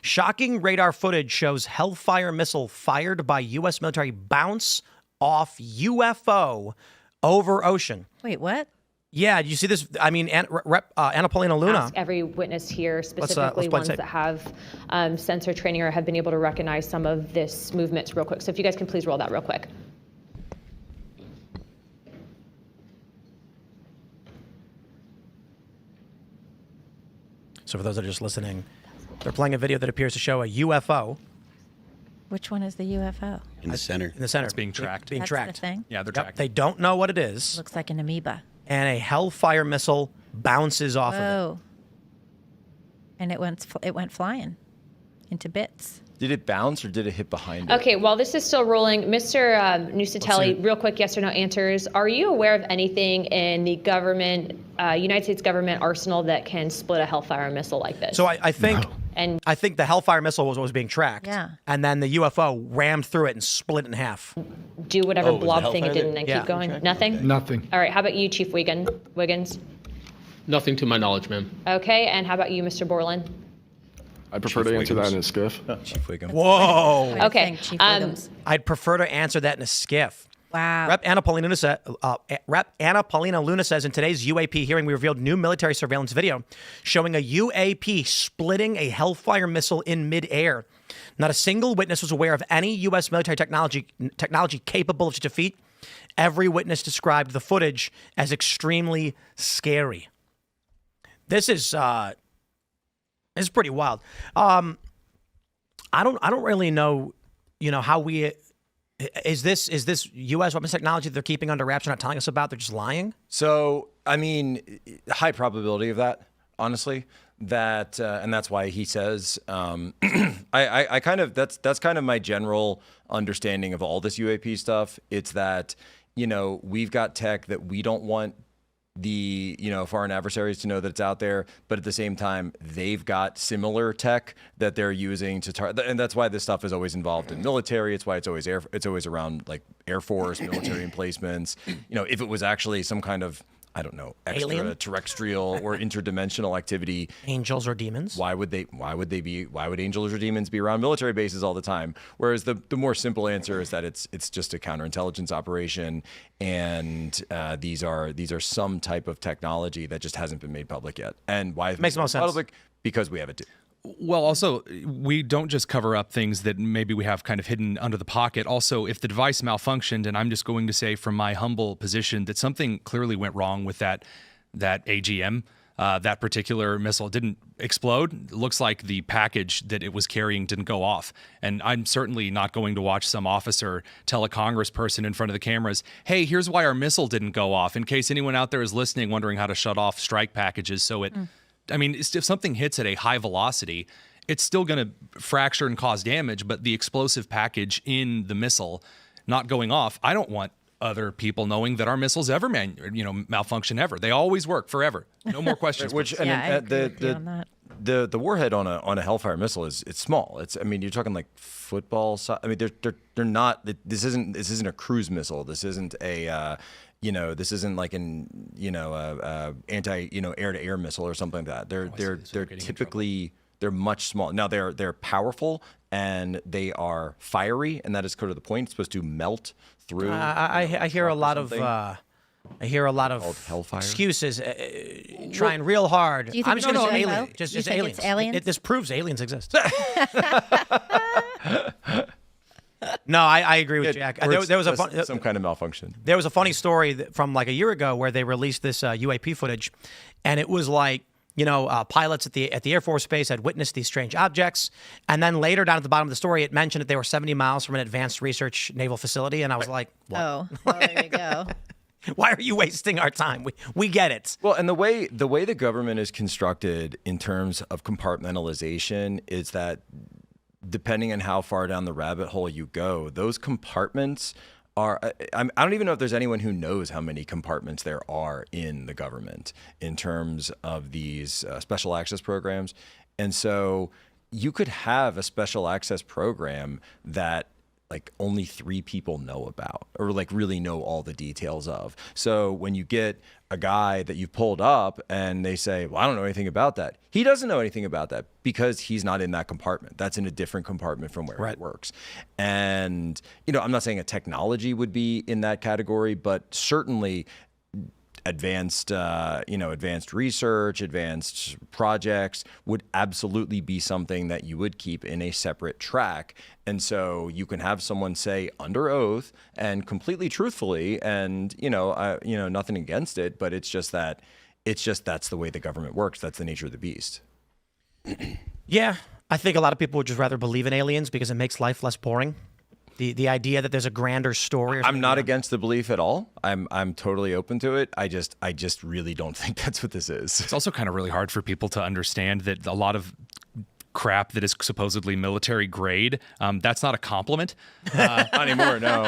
Shocking radar footage shows Hellfire missile fired by U.S. military bounce off UFO over ocean. Wait, what? Yeah, you see this? I mean, Anna Paulina Luna. Ask every witness here, specifically ones that have sensor training or have been able to recognize some of this movements real quick. So if you guys can please roll that real quick. So for those that are just listening, they're playing a video that appears to show a UFO. Which one is the UFO? In the center. In the center. It's being tracked. Being That's tracked. the thing? Yeah, they're Yep. tracking. They don't know what it is. Looks like an amoeba. And a Hellfire missile bounces off of Oh. And it went flying into bits. Did it bounce or did it hit behind it? Okay, while this is still rolling, Mr. Nusatelli, real quick yes or no answers. Are you aware of anything in the government, United States government arsenal that can split a Hellfire missile like this? So I think And I think the Hellfire missile was what was being tracked. Yeah. And then the UFO rammed through it and split it in half. do whatever was the blob thing it Hellfire did and then Yeah. keep going. Nothing? Nothing. All right, how about you, Chief Wiggins? Nothing to my knowledge, ma'am. Okay, and how about you, Mr. Borland? I prefer to answer that in a skiff. Chief Wiggum. Whoa. What do you Okay, think, Chief Williams? I'd prefer to answer that in a skiff. Wow. Rep. Anna Paulina Luna says in today's UAP hearing, we revealed new military surveillance video showing a UAP splitting a Hellfire missile in midair. Not a single witness was aware of any U.S. military technology capable of such a feat. Every witness described the footage as extremely scary. This is pretty wild. I don't really know, how we. Is this U.S. weapons technology that they're keeping under wraps? They're not telling us about. They're just lying. So, I mean, high probability of that, honestly. That and that's why he says I kind of that's kind of my general understanding of all this UAP stuff. It's that we've got tech that we don't want the foreign adversaries to know that it's out there, but at the same time they've got similar tech that they're using to target, and that's why this stuff is always involved in military. It's why it's always around like Air Force, military emplacements. If it was actually some kind of, I don't know, extraterrestrial or interdimensional activity, Angels or demons? why would angels or demons be around military bases all the time? Whereas the more simple answer is that it's just a counterintelligence operation, and these are some type of technology that just hasn't been made public yet. And why it Makes no sense. public? Because we have it. Well, also, we don't just cover up things that maybe we have kind of hidden under the pocket. Also, if the device malfunctioned, and I'm just going to say from my humble position that something clearly went wrong with that AGM, that particular missile didn't explode. It looks like the package that it was carrying didn't go off. And I'm certainly not going to watch some officer tell a congressperson in front of the cameras, hey, here's why our missile didn't go off, in case anyone out there is listening wondering how to shut off strike packages so it... I mean, if something hits at a high velocity, it's still going to fracture and cause damage, but the explosive package in the missile not going off, I don't want other people knowing that our missiles ever malfunction ever. They always work forever. No more questions. I agree with you on that. The warhead on a Hellfire missile it's small. You're talking like football size. I mean, they're not. This isn't a cruise missile. This isn't a this isn't like an anti air-to-air missile or something like that. They're typically they're much small. Now they're powerful and they are fiery, and that is kind of the point. It's supposed to melt through. I hear a lot of Hellfire? excuses, trying real hard. Do you think I'm just going to say it's alien, UFO? just You think aliens. it's aliens? This proves aliens exist. No, I agree with Jack. Or There was some kind of malfunction. There was a funny story from like a year ago where they released this UAP footage, and it was like pilots at the Air Force Base had witnessed these strange objects, and then later down at the bottom of the story, it mentioned that they were 70 miles from an advanced research naval facility, and I was like, what? Oh, well, there you go. Why are you wasting our time? We get it. Well, and the way the government is constructed in terms of compartmentalization is that depending on how far down the rabbit hole you go, those compartments are, I don't even know if there's anyone who knows how many compartments there are in the government in terms of these special access programs. And so you could have a special access program that like only 3 people know about, or like really know all the details of. So when you get a guy that you pulled up and they say, well, I don't know anything about that. He doesn't know anything about that because he's not in that compartment. That's in a different compartment from where it works. And, I'm not saying a technology would be in that category, but certainly advanced research, advanced projects would absolutely be something that you would keep in a separate track. And so you can have someone say under oath and completely truthfully, and nothing against it, but it's just that's the way the government works. That's the nature of the beast. Yeah, I think a lot of people would just rather believe in aliens because it makes life less boring. The idea that there's a grander story. I'm not against the belief at all. I'm totally open to it. I just really don't think that's what this is. It's also kind of really hard for people to understand that a lot of crap that is supposedly military grade, that's not a compliment. Not anymore, no.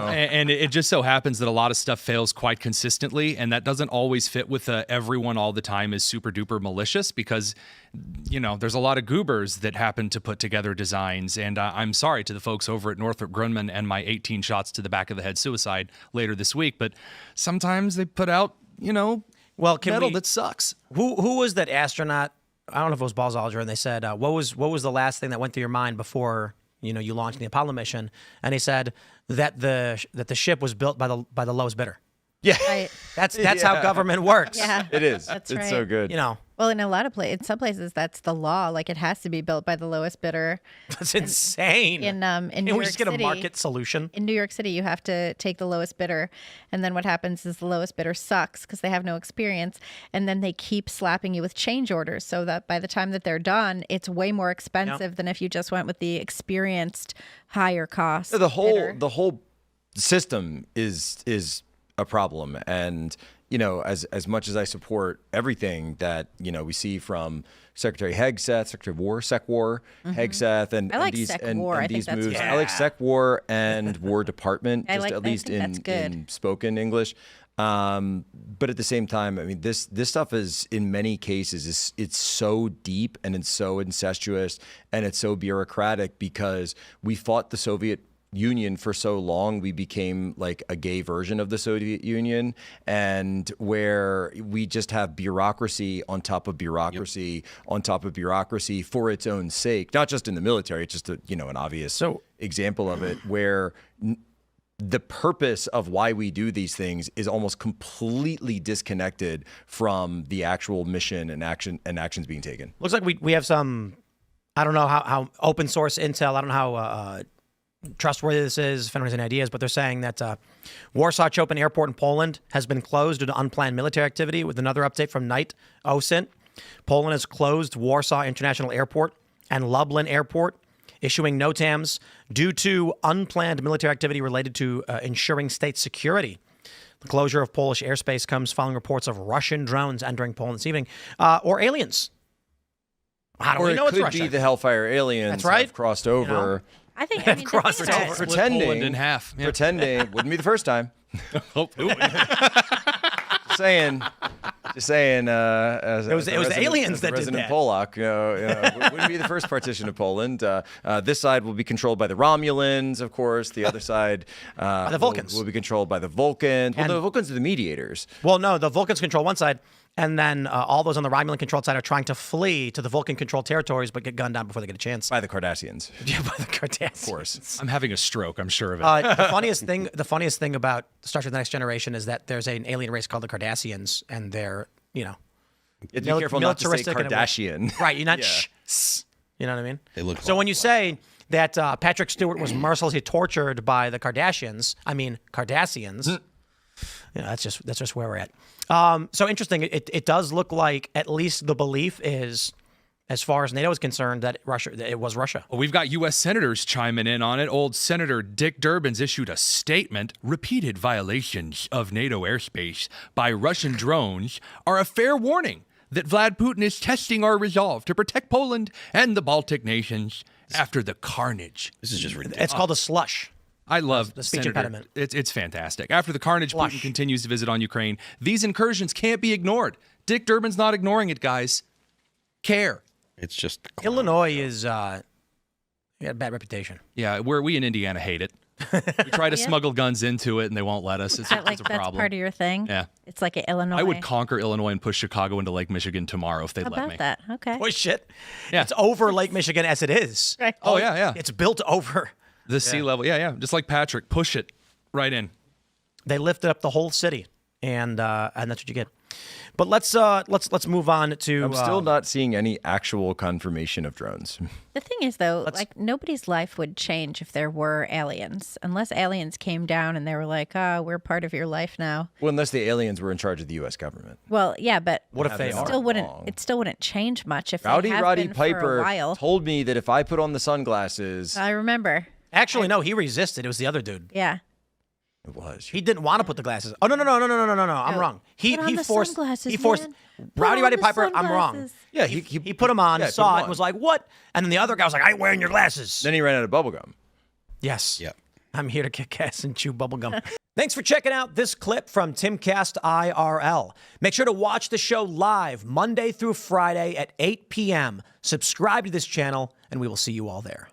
And it just so happens that a lot of stuff fails quite consistently, and that doesn't always fit with everyone all the time is super duper malicious, because there's a lot of goobers that happen to put together designs. And I'm sorry to the folks over at Northrop Grumman and my 18 shots to the back of the head suicide later this week, but sometimes they put out metal that sucks. Who was that astronaut? I don't know if it was Buzz Aldrin, and they said, what was the last thing that went through your mind before you launched the Apollo mission? And he said that the ship was built by the lowest bidder. Yeah, Right. That's how government works. Yeah. it is. That's It's right. so good. Well, in a lot of places, in some places, that's the law. Like it has to be built by the lowest bidder. That's insane. In New Can we York just get City, a market solution? in New York City, you have to take the lowest bidder, and then what happens is the lowest bidder sucks because they have no experience, and then they keep slapping you with change orders, so that by the time that they're done, it's way more expensive than if you just went with the experienced, higher cost The bidder. whole system is a problem. And as much as I support everything that we see from Secretary Hegseth, Secretary of War, SecWar, Hegseth, and I like these SecWar. I think these that's moves. good. I like SecWar and War Department, I just like- at I least think that's good. in spoken English. But at the same time, I mean, this stuff is in many cases it's so deep and it's so incestuous and it's so bureaucratic because we fought the Soviet Union for so long. We became like a gay version of the Soviet Union, and where we just have bureaucracy on top of bureaucracy on top of bureaucracy for its own sake, not just in the military. It's just an obvious example of it where the purpose of why we do these things is almost completely disconnected from the actual mission and actions being taken. Looks like we have some, I don't know how open source intel, I don't know how trustworthy this is, if anyone has any ideas, but they're saying that Warsaw Chopin Airport in Poland has been closed due to unplanned military activity, with another update from Knight OSINT. Poland has closed Warsaw International Airport and Lublin Airport, issuing NOTAMs due to unplanned military activity related to ensuring state security. The closure of Polish airspace comes following reports of Russian drones entering Poland this evening, or aliens. How do we know it's Or it could Russia? be the Hellfire aliens That's right. have crossed over. I think the crossed thing is that- over. Pretending, Poland in half. Yeah. pretending wouldn't be the first time. Oh, Just saying. It was aliens that did Resident that. Polak, wouldn't be the first partition of Poland. This side will be controlled by the Romulans, of course. The other side, the Vulcans. will be controlled by the Vulcans. Well, And- the Vulcans are the mediators. Well, no, the Vulcans control one side, and then all those on the Romulan-controlled side are trying to flee to the Vulcan-controlled territories, but get gunned down before they get a chance. By the Cardassians, Yeah, by the Cardassians. of course. I'm having a stroke, I'm sure of it. The funniest thing about Star Trek: The Next Generation is that there's an alien race called the Cardassians, and they're You have to be careful not to say militaristic and Kardashian. right. You're not Yeah. shh. You know what I mean? They look so when you say that Patrick Stewart was mercilessly tortured by the Cardassians, that's just where we're at. So interesting. It does look like at least the belief is, as far as NATO is concerned, that it was Russia. Well, we've got U.S. senators chiming in on it. Old Senator Dick Durbin's issued a statement. Repeated violations of NATO airspace by Russian drones are a fair warning that Vlad Putin is testing our resolve to protect Poland and the Baltic nations after the carnage. This is just ridiculous. It's called a slush. I love the speech Senator. impediment. It's fantastic. After the carnage Flush. Putin continues to visit on Ukraine, these incursions can't be ignored. Dick Durbin's not ignoring it, guys. Care. It's just Illinois is He had a bad reputation. Yeah, we in Indiana hate it. We try to smuggle guns into it, and they won't let us. It's a That's problem. part of your thing. Yeah. It's like an Illinois. I would conquer Illinois and push Chicago into Lake Michigan tomorrow if they'd How let about me. that? Okay. Boy, shit. Yeah. It's over Lake Michigan as it is. Right. Oh, yeah. It's built over. The sea level. Yeah. Just like Patrick. Push it right in. They lifted up the whole city, and that's what you get. But let's move on to. I'm still not seeing any actual confirmation of drones. The thing is, though, like nobody's life would change if there were aliens, unless aliens came down and they were like, "Oh, we're part of your life now." Well, unless the aliens were in charge of the U.S. government. Well, yeah, but What if they it are? still wouldn't. It still wouldn't change much if Rowdy they have Roddy been for a Piper while. told me that if I put on the sunglasses, I remember. Actually, no, he resisted. It was the other dude. Yeah. it was. He didn't want to put the glasses. Oh no. I'm wrong. He Put on the forced. sunglasses, He forced. man. Put Roddy on the Piper. I'm wrong. sunglasses. Yeah, He put them on, yeah, put saw them it, on. and was like, "What?" And then the other guy was like, "I ain't wearing your glasses." Then he ran out of bubblegum. Yes. Yeah. I'm here to kick ass and chew bubblegum. Thanks for checking out this clip from Timcast IRL. Make sure to watch the show live Monday through Friday at 8 p.m. Subscribe to this channel, and we will see you all there.